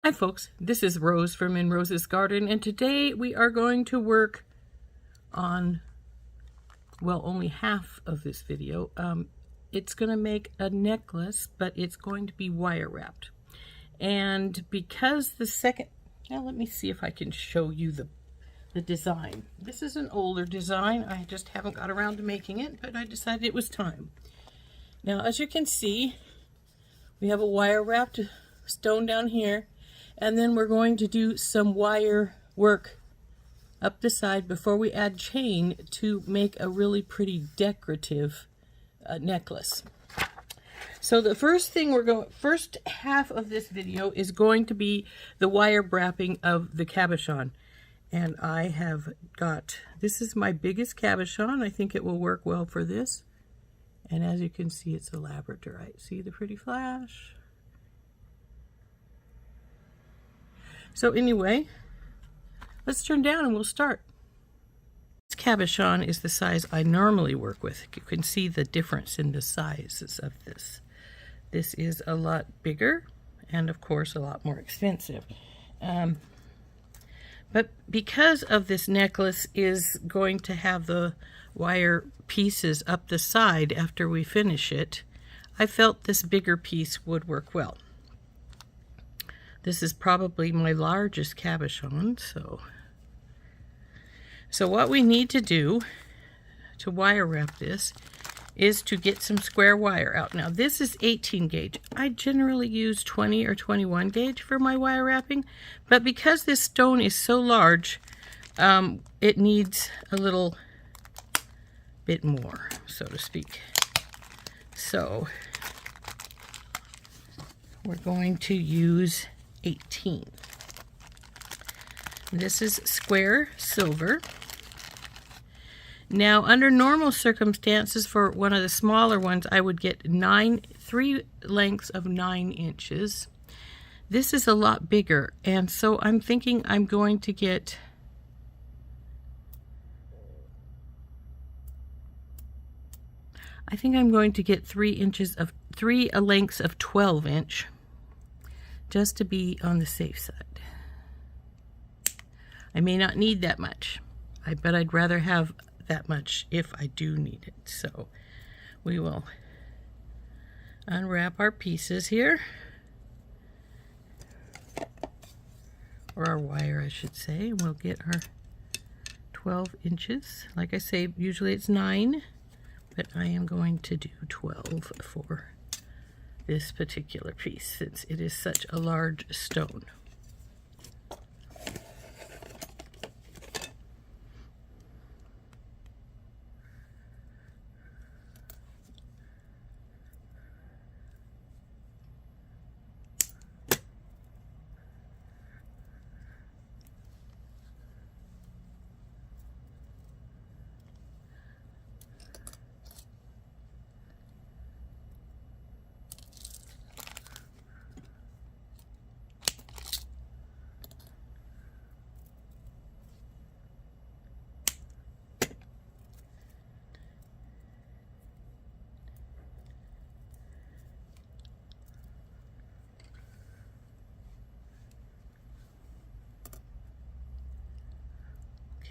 Hi folks, this is Rose from In Rose's Garden, and today we are going to work on, well, only half of this video. It's going to make a necklace, but it's going to be wire wrapped. And because the second, now let me see if I can show you the design. This is an older design. I just haven't got around to making it, but I decided it was time. Now, as you can see, we have a wire wrapped stone down here. And then we're going to do some wire work up the side before we add chain to make a really pretty decorative necklace. So the first half of this video is going to be the wire wrapping of the cabochon. And I have got, this is my biggest cabochon. I think it will work well for this. And as you can see, it's a labradorite. See the pretty flash? So anyway, let's turn down and we'll start. This cabochon is the size I normally work with. You can see the difference in the sizes of this. This is a lot bigger and of course a lot more expensive. But because of this necklace is going to have the wire pieces up the side after we finish it, I felt this bigger piece would work well. This is probably my largest cabochon, so what we need to do to wire wrap this is to get some square wire out. Now this is 18 gauge. I generally use 20 or 21 gauge for my wire wrapping, but because this stone is so large, it needs a little bit more, so to speak. So we're going to use 18. This is square silver. Now, under normal circumstances, for one of the smaller ones, I would get 3 lengths of 9 inches. This is a lot bigger, and so I'm thinking I'm going to get three lengths of 12 inch. Just to be on the safe side. I may not need that much, but I'd rather have that much if I do need it. So we will unwrap our pieces here, or our wire I should say, and we'll get our 12 inches. Like I say, usually it's 9, but I am going to do 12 for this particular piece since it is such a large stone.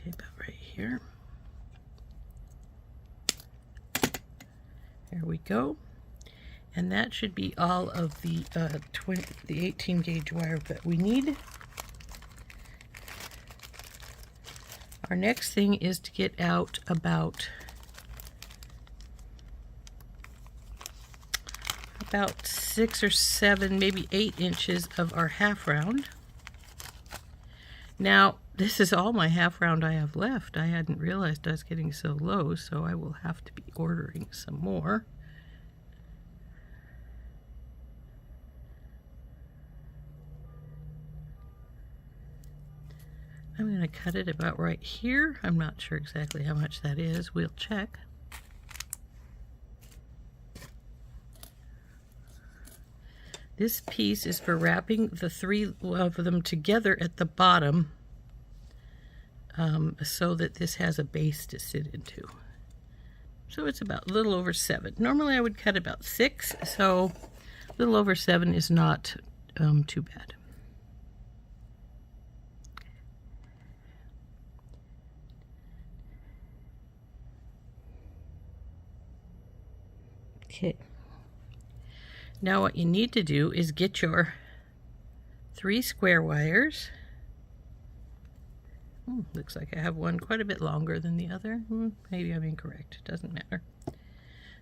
Okay, about right here. There we go. And that should be all of the 18 gauge wire that we need. Our next thing is to get out about 6 or 7, maybe 8 inches of our half round. Now, this is all my half round I have left. I hadn't realized I was getting so low, so I will have to be ordering some more. I'm going to cut it about right here. I'm not sure exactly how much that is. We'll check. This piece is for wrapping the 3 of them together at the bottom, so that this has a base to sit into. So it's about a little over 7. Normally I would cut about 6, so a little over 7 is not too bad. Okay. Now what you need to do is get your 3 square wires. Looks like I have one quite a bit longer than the other. Maybe I'm incorrect. It doesn't matter,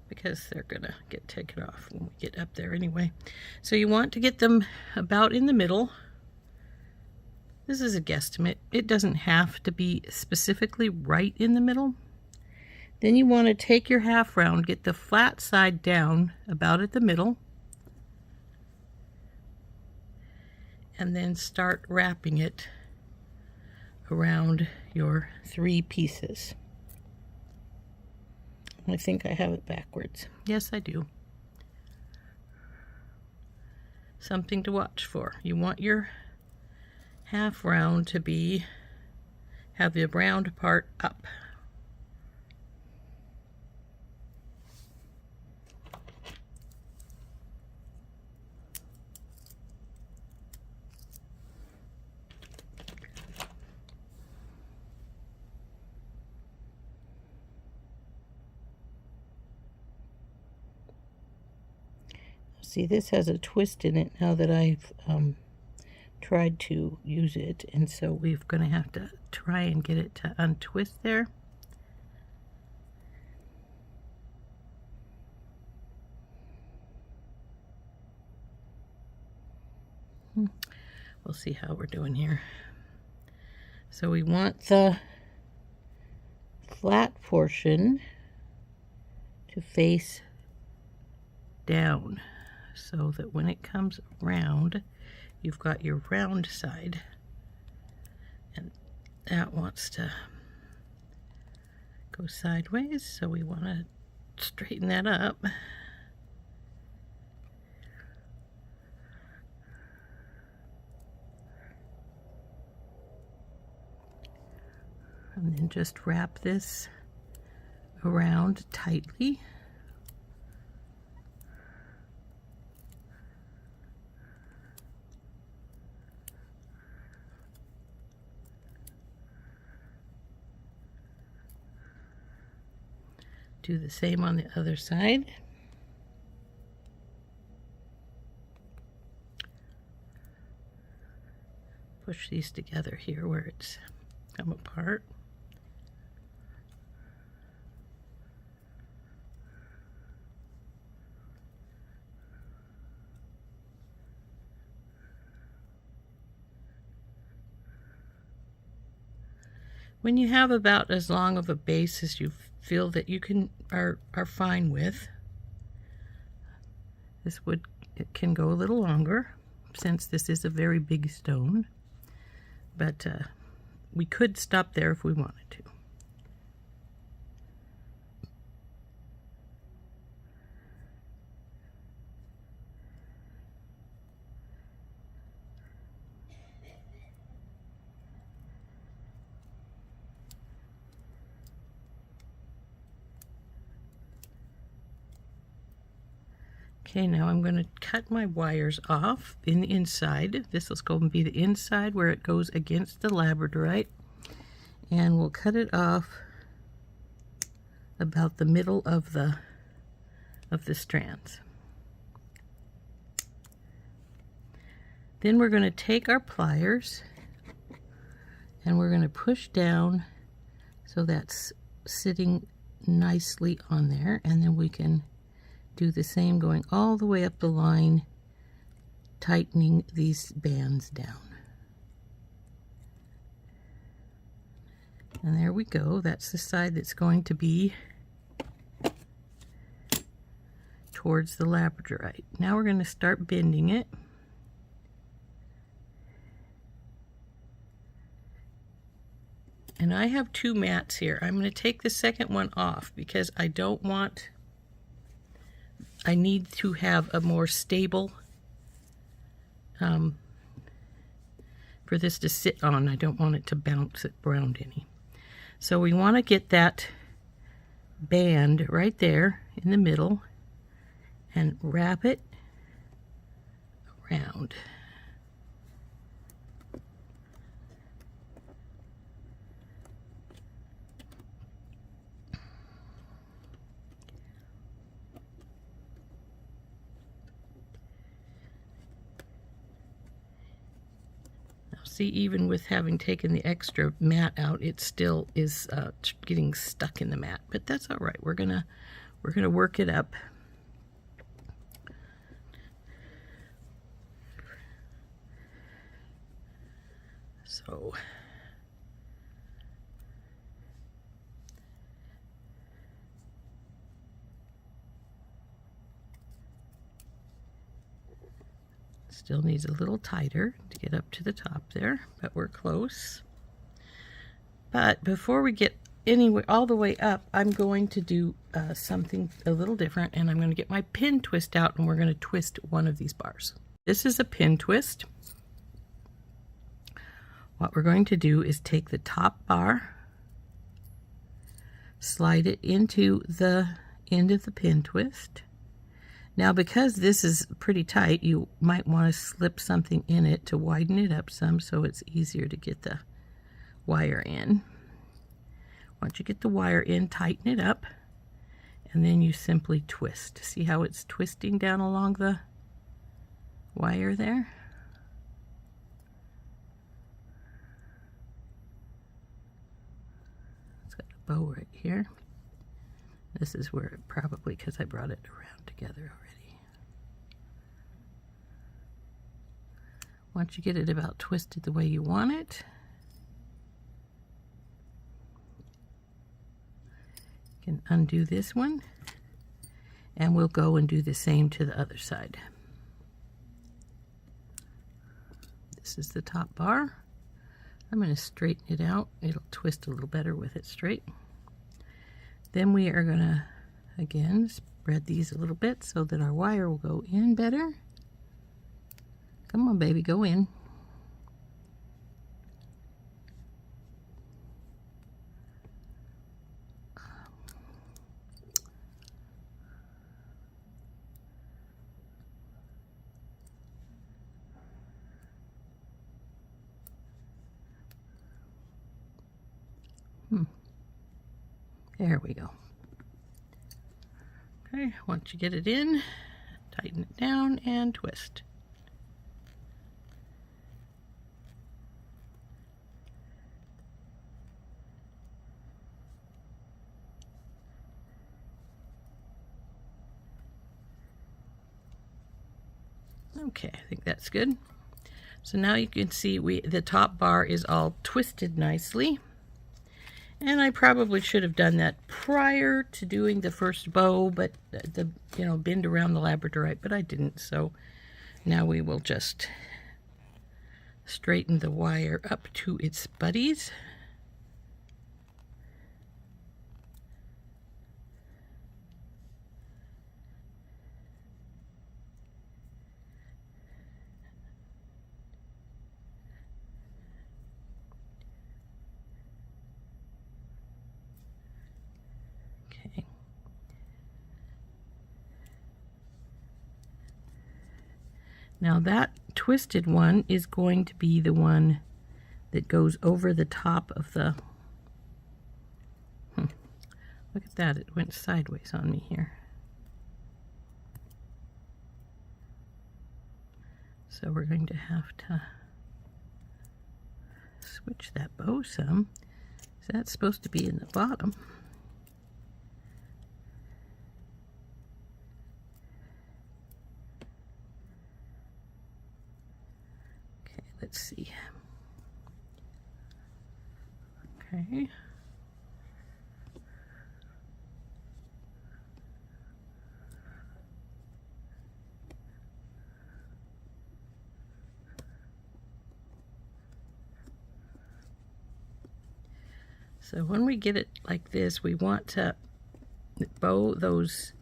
because they're gonna get taken off when we get up there anyway. So you want to get them about in the middle. This is a guesstimate. It doesn't have to be specifically right in the middle. Then you want to take your half round, get the flat side down about at the middle, and then start wrapping it around your 3 pieces. I think I have it backwards. Yes, I do. Something to watch for. You want your half round to have the round part up. See, this has a twist in it now that I've tried to use it, and so we're going to have to try and get it to untwist there. We'll see how we're doing here. So we want the flat portion to face down, so that when it comes around, you've got your round side, and that wants to go sideways, so we want to straighten that up. And then just wrap this around tightly. Do the same on the other side. Push these together here where it's come apart. When you have about as long of a base as you feel that you are fine with, it can go a little longer, since this is a very big stone, but we could stop there if we wanted to. Okay, now I'm going to cut my wires off in the inside. This is going to be the inside where it goes against the labradorite, and we'll cut it off about the middle of the strands. Then we're going to take our pliers and we're going to push down so that's sitting nicely on there, and then we can do the same going all the way up the line, tightening these bands down. And there we go. That's the side that's going to be towards the labradorite. Now we're going to start bending it. And I have 2 mats here. I'm going to take the second one off because I need to have a more stable for this to sit on. I don't want it to bounce around any. So we want to get that band right there in the middle and wrap it around. See, even with having taken the extra mat out, it still is getting stuck in the mat, but that's all right. We're gonna work it up. So still needs a little tighter to get up to the top there, but we're close. But before we get anywhere all the way up, I'm going to do something a little different, and I'm going to get my pin twist out, and we're going to twist one of these bars. This is a pin twist. What we're going to do is take the top bar, slide it into the end of the pin twist. Now, because this is pretty tight, you might want to slip something in it to widen it up some so it's easier to get the wire in. Once you get the wire in, tighten it up, and then you simply twist. See how it's twisting down along the wire there? It's got a bow right here. This is where it probably, because I brought it around together already. Once you get it about twisted the way you want it, you can undo this one, and we'll go and do the same to the other side. This is the top bar. I'm going to straighten it out. It'll twist a little better with it straight. Then we are going to, again, spread these a little bit so that our wire will go in better. Come on, baby, go in. There we go. Okay, once you get it in, tighten it down and twist. Okay, I think that's good. So now you can see the top bar is all twisted nicely. And I probably should have done that prior to doing the first bow, but bend around the labradorite, but I didn't. So now we will just straighten the wire up to its buddies. Now that twisted one is going to be the one that goes over the top of the... Look at that, it went sideways on me here. So we're going to have to switch that bow some. So that's supposed to be in the bottom. Let's see. Okay. So when we get it like this, we want to bow those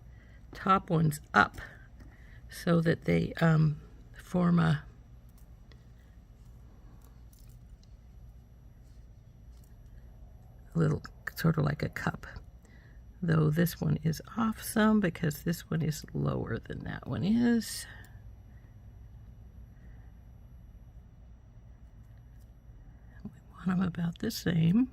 top ones up so that they form a little, sort of like a cup, though this one is off some because this one is lower than that one is. We want them about the same.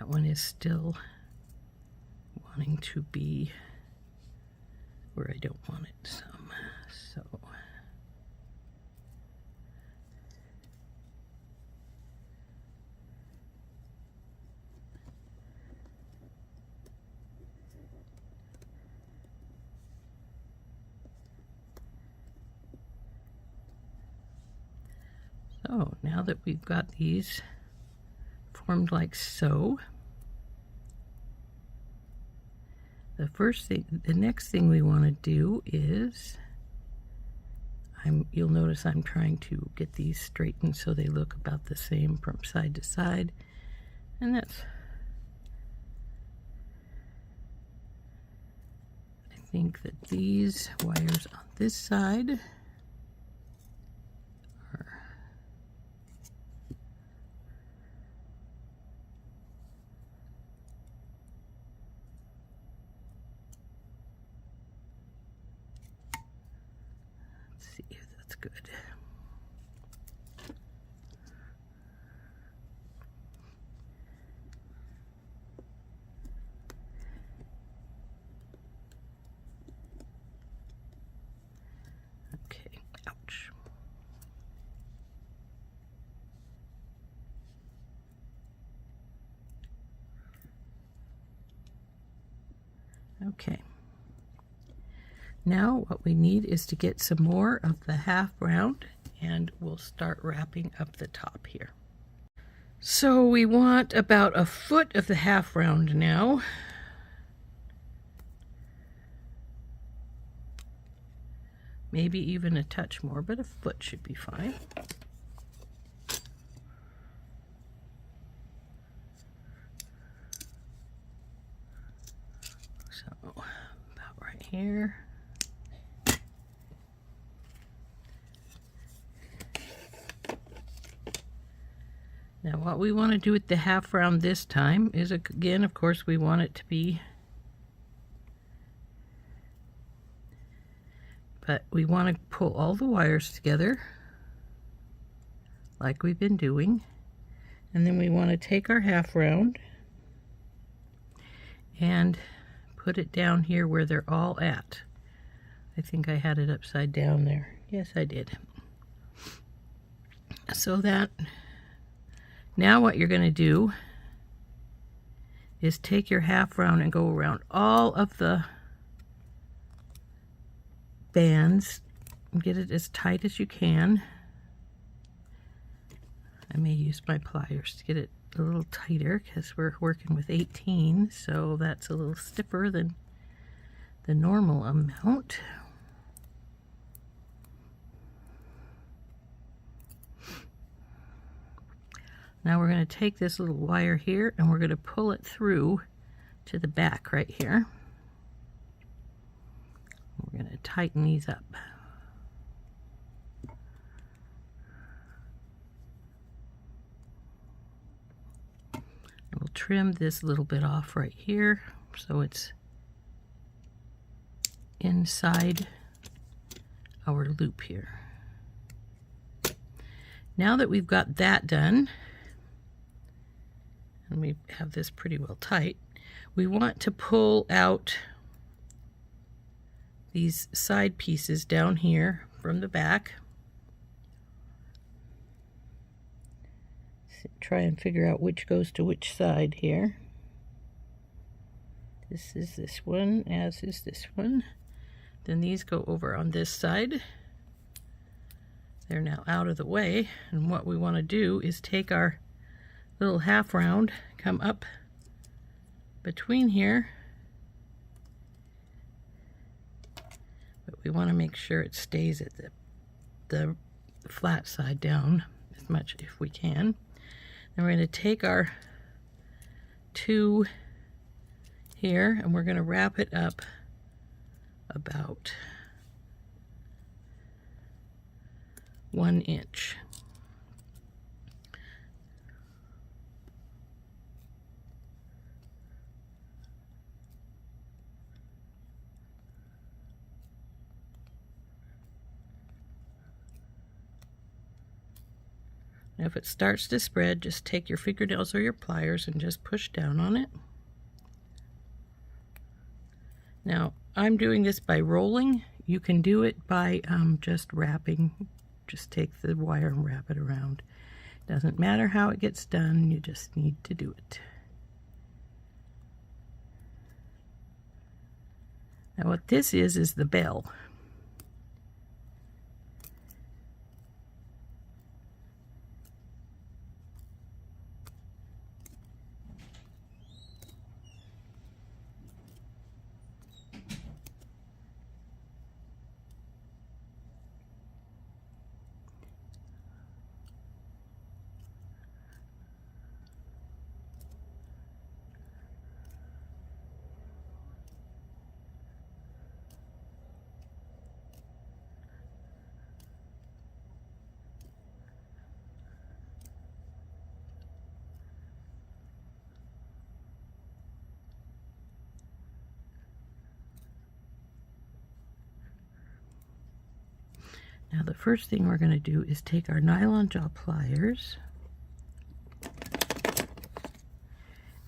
That one is still wanting to be where I don't want it some. So now that we've got these formed like so, the next thing we want to do is, you'll notice I'm trying to get these straightened so they look about the same from side to side, and that's, I think that these wires on this side are see if that's good. Okay, ouch. Okay. Now what we need is to get some more of the half round, and we'll start wrapping up the top here. So we want about 1 foot of the half round now. Maybe even a touch more, but 1 foot should be fine. So about right here. Now what we want to do with the half round this time is, again, of course, we want it to be, but we want to pull all the wires together like we've been doing, and then we want to take our half round and put it down here where they're all at. I think I had it upside down there. Yes, I did. So that now what you're going to do is take your half round and go around all of the bands and get it as tight as you can. I may use my pliers to get it a little tighter because we're working with 18, so that's a little stiffer than the normal amount. Now we're going to take this little wire here and we're going to pull it through to the back right here. We're going to tighten these up. We'll trim this little bit off right here so it's inside our loop here. Now that we've got that done, and we have this pretty well tight, we want to pull out these side pieces down here from the back. Try and figure out which goes to which side here. This is this one, as is this one. Then these go over on this side. They're now out of the way, and what we want to do is take our little half round, come up between here, but we want to make sure it stays at the flat side down as much if we can. Then we're going to take our two here and we're going to wrap it up about 1 inch. Now if it starts to spread, just take your fingernails or your pliers and just push down on it. Now I'm doing this by rolling. You can do it by just wrapping. Just take the wire and wrap it around. Doesn't matter how it gets done, you just need to do it. Now what this is the bell. Now the first thing we're going to do is take our nylon jaw pliers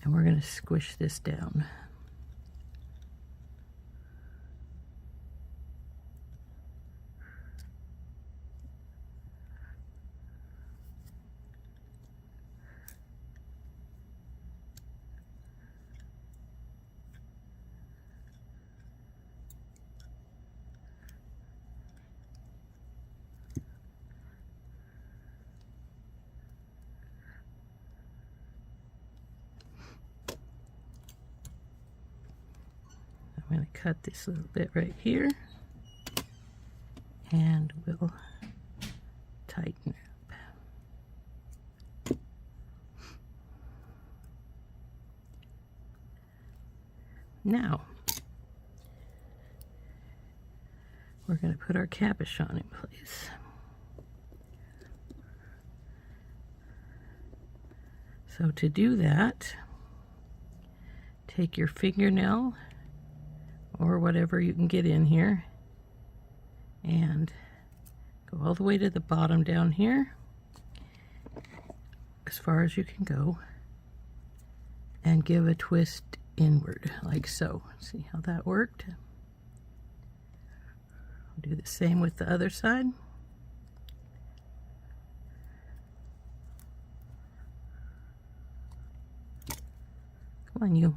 and we're going to squish this down. I'm going to cut this little bit right here and we'll tighten it up. Now we're going to put our cabochon in place. So to do that, take your fingernail or whatever you can get in here and go all the way to the bottom down here as far as you can go and give a twist inward like so. See how that worked? Do the same with the other side. Come on, you.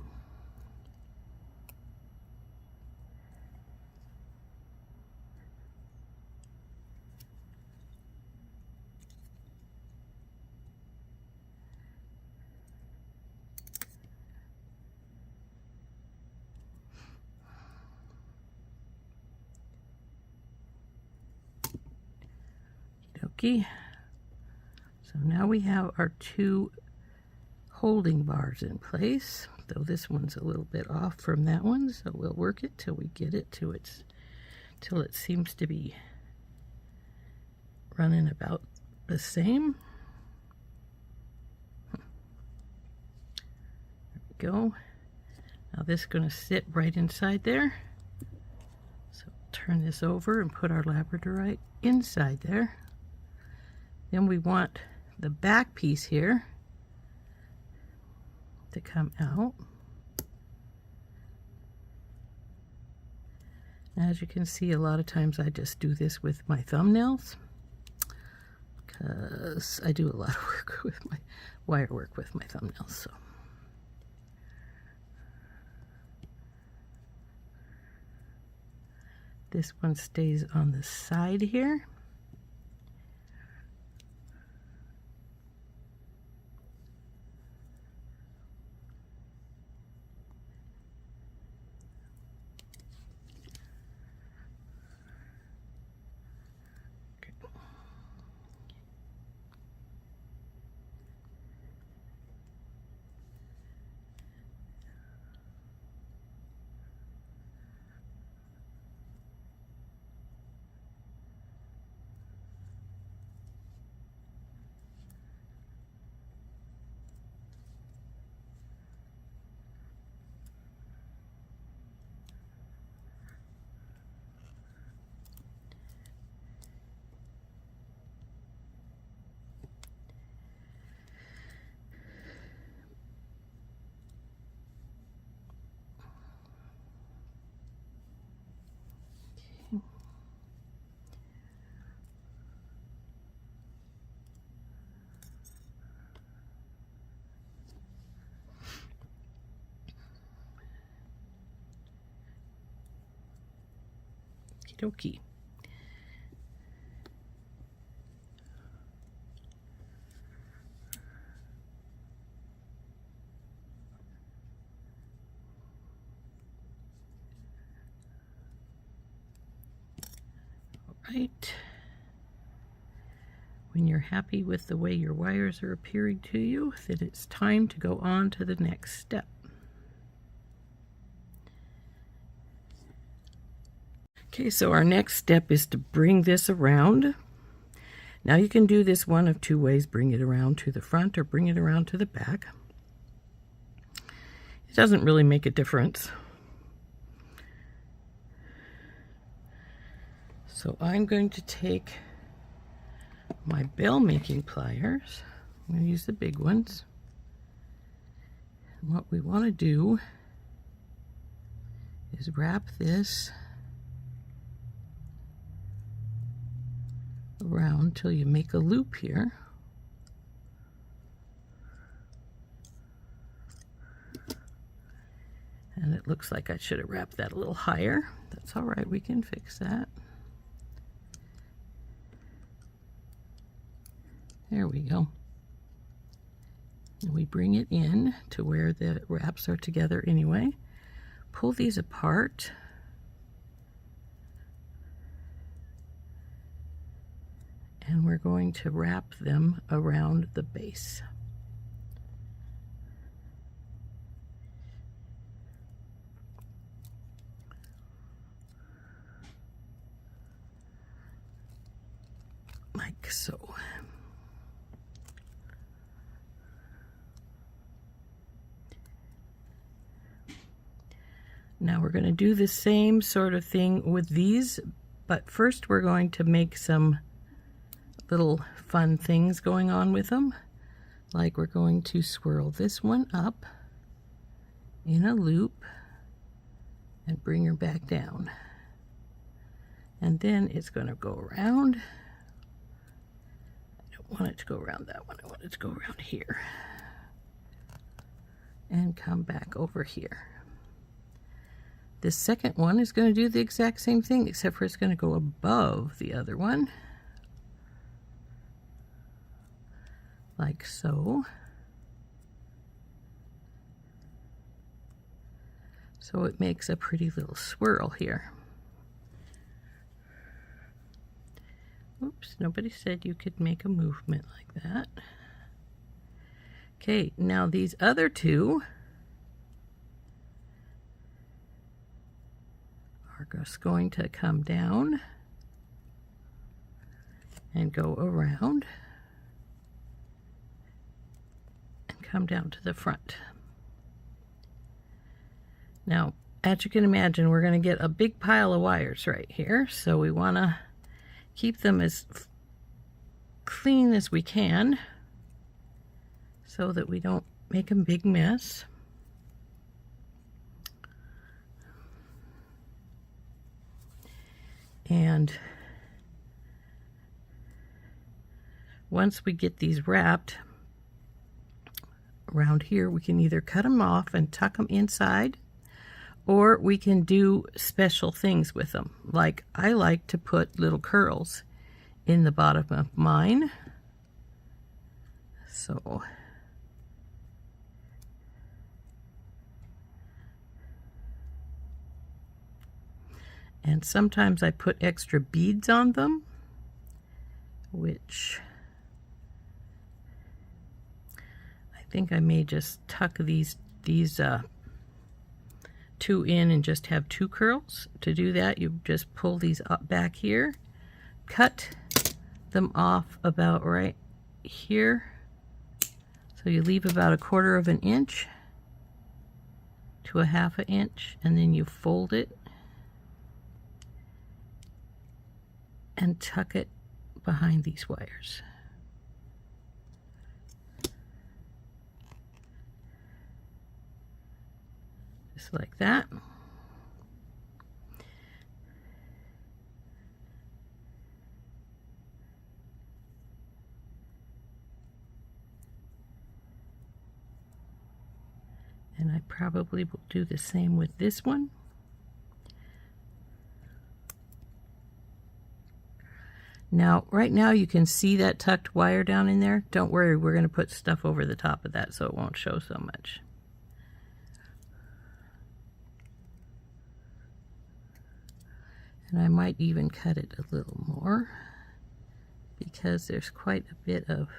Okay, so now we have our two holding bars in place, though this one's a little bit off from that one, so we'll work it till we get it to its, till it seems to be running about the same. There we go. Now this is going to sit right inside there, so turn this over and put our labradorite inside there. Then we want the back piece here to come out. As you can see, a lot of times I just do this with my thumbnails because I do a lot of work with my wire work with my thumbnails. So this one stays on the side here. dokie. All right. When you're happy with the way your wires are appearing to you, then it's time to go on to the next step. Okay, so our next step is to bring this around. Now you can do this one of two ways: bring it around to the front or bring it around to the back. It doesn't really make a difference. So I'm going to take my bell making pliers. I'm going to use the big ones. And what we want to do is wrap this around till you make a loop here. And it looks like I should have wrapped that a little higher. That's all right, we can fix that. There we go. And we bring it in to where the wraps are together anyway. Pull these apart. And we're going to wrap them around the base. Like so. Now we're going to do the same sort of thing with these, but first we're going to make some little fun things going on with them. Like we're going to swirl this one up in a loop and bring her back down. And then it's going to go around. I don't want it to go around that one. I want it to go around here. And come back over here. This second one is going to do the exact same thing, except for it's going to go above the other one. Like so. So it makes a pretty little swirl here. Oops, nobody said you could make a movement like that. Okay, now these other two are just going to come down and go around and come down to the front. Now, as you can imagine, we're going to get a big pile of wires right here, so we want to keep them as clean as we can so that we don't make a big mess. And once we get these wrapped around here, we can either cut them off and tuck them inside, or we can do special things with them. Like I like to put little curls in the bottom of mine. So and sometimes I put extra beads on them, which I think I may just tuck these two in and just have two curls. To do that, you just pull these up back here, cut them off about right here, so you leave about 1/4 of an inch to 1/2 inch, and then you fold it and tuck it behind these wires. Just like that. And I probably will do the same with this one. Now, right now you can see that tucked wire down in there. Don't worry, we're going to put stuff over the top of that so it won't show so much. And I might even cut it a little more because there's quite a bit of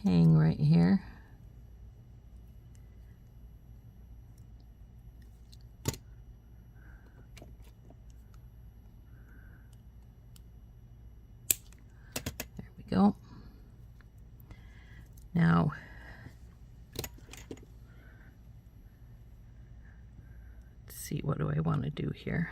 hang right here. Go. Now, let's see, what do I want to do here?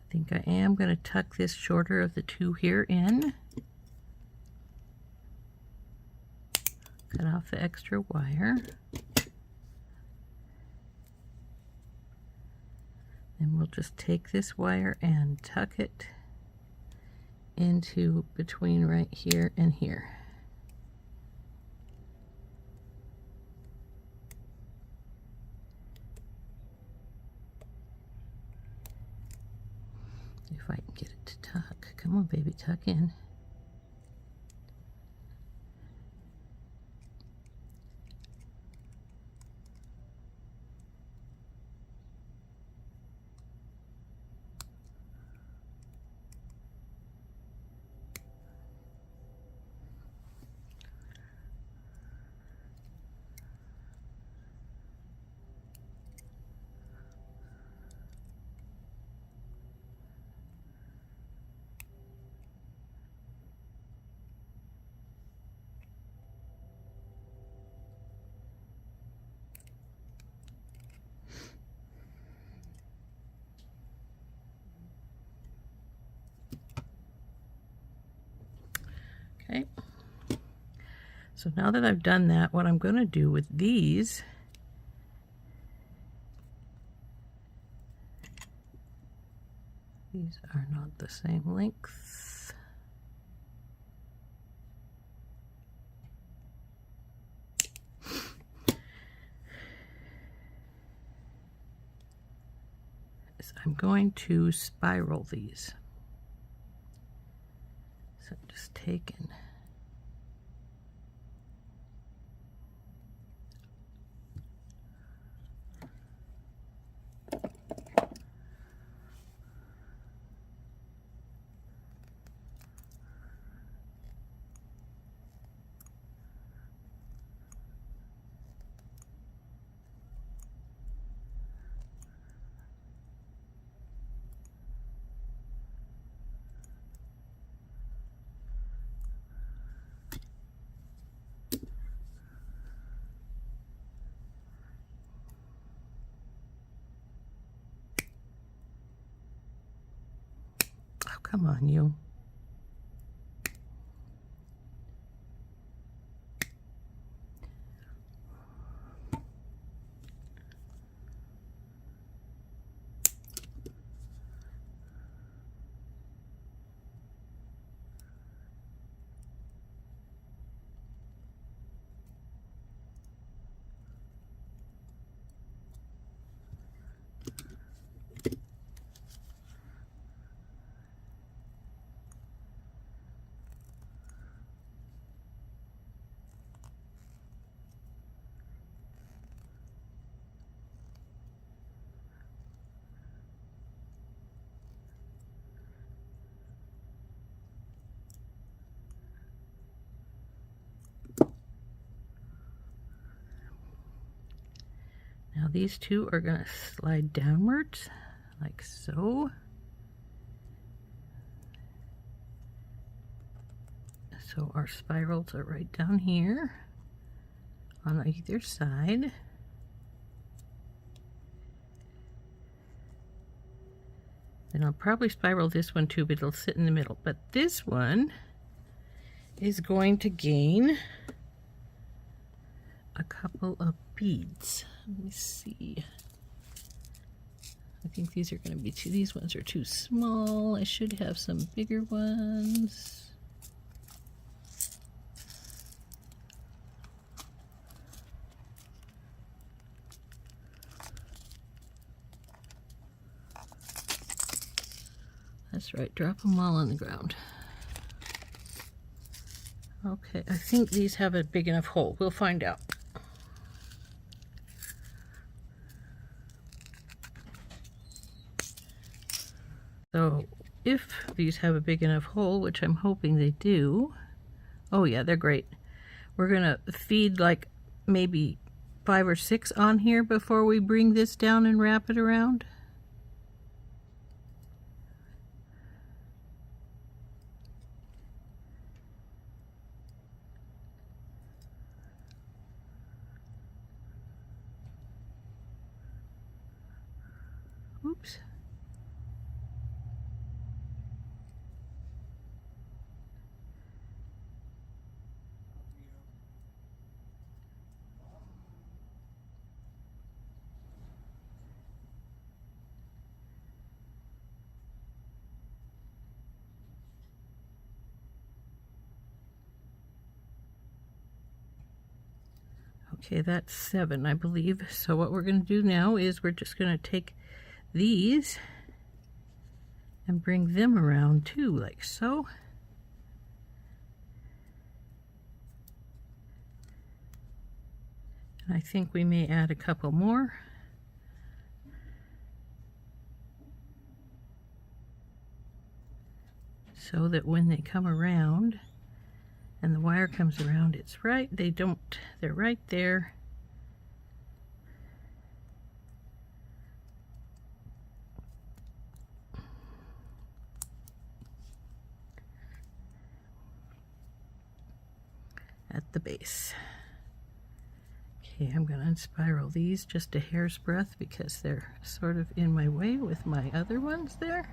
I think I am going to tuck this shorter of the two here in. Cut off the extra wire. And we'll just take this wire and tuck it into between right here and here. If I can get it to tuck. Come on, baby, tuck in. Okay, so now that I've done that, what I'm going to do with these are not the same length. Is I'm going to spiral these. So I'm just taking come on, you. Now these two are going to slide downwards like so. So our spirals are right down here on either side. And I'll probably spiral this one too, but it'll sit in the middle. But this one is going to gain a couple of beads. Let me see. I think these are going to be these ones are too small. I should have some bigger ones. That's right, drop them all on the ground. Okay, I think these have a big enough hole. We'll find out. So if these have a big enough hole, which I'm hoping they do, oh yeah, they're great. We're gonna feed like maybe 5 or 6 on here before we bring this down and wrap it around. Oops. Okay, that's 7, I believe. So what we're going to do now is we're just going to take these and bring them around too, like so. And I think we may add a couple more. So that when they come around and the wire comes around, it's right, they're right there. At the base. Okay, I'm going to unspiral these just a hair's breadth because they're sort of in my way with my other ones there.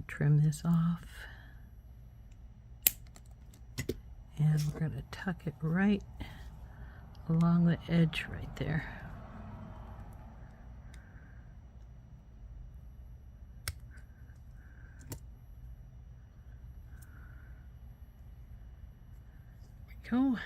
Trim this off, and we're going to tuck it right along the edge right there. There we go.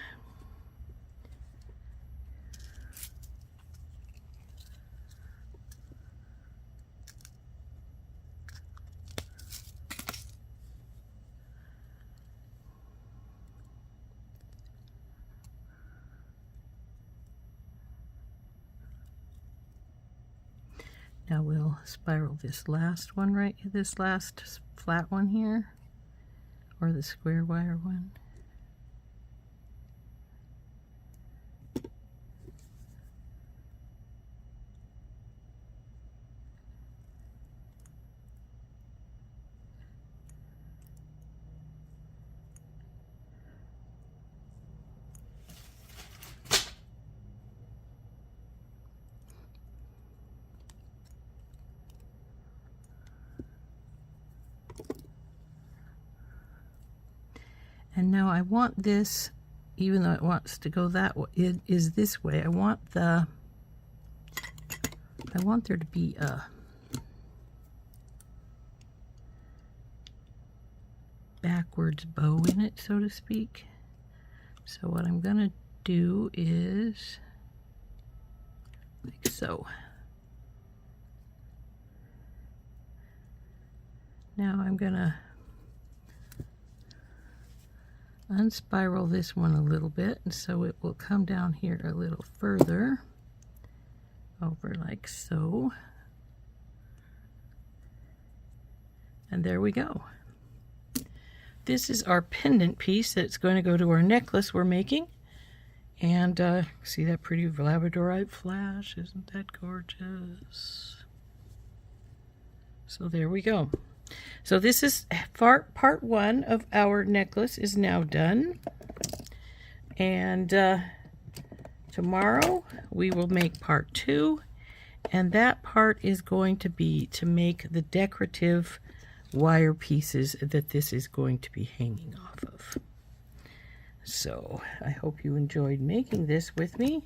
Now we'll spiral this last one this last flat one here, or the square wire one. And now I want this, even though it wants to go that way, it is this way. I want there to be a backwards bow in it, so to speak. So what I'm gonna do is like so. Now I'm gonna unspiral this one a little bit, and so it will come down here a little further, over like so. And there we go. This is our pendant piece that's going to go to our necklace we're making. And see that pretty labradorite flash? Isn't that gorgeous? So there we go. So this is part 1 of our necklace is now done. And tomorrow we will make part 2. And that part is going to be to make the decorative wire pieces that this is going to be hanging off of. So I hope you enjoyed making this with me.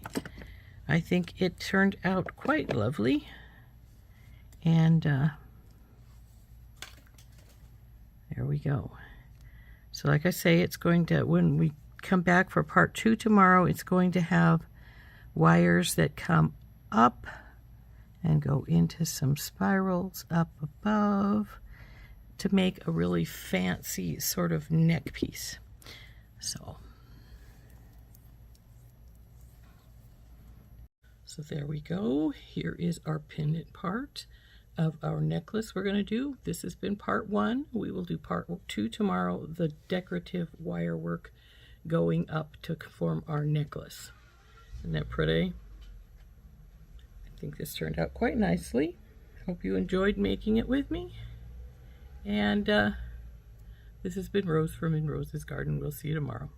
I think it turned out quite lovely. And there we go. So like I say, it's going to, when we come back for part 2 tomorrow, it's going to have wires that come up and go into some spirals up above to make a really fancy sort of neck piece. So there we go. Here is our pendant part of our necklace we're going to do. This has been part 1. We will do part 2 tomorrow, the decorative wire work going up to form our necklace. Isn't that pretty? I think this turned out quite nicely. Hope you enjoyed making it with me. And this has been Rose from In Rose's Garden. We'll see you tomorrow.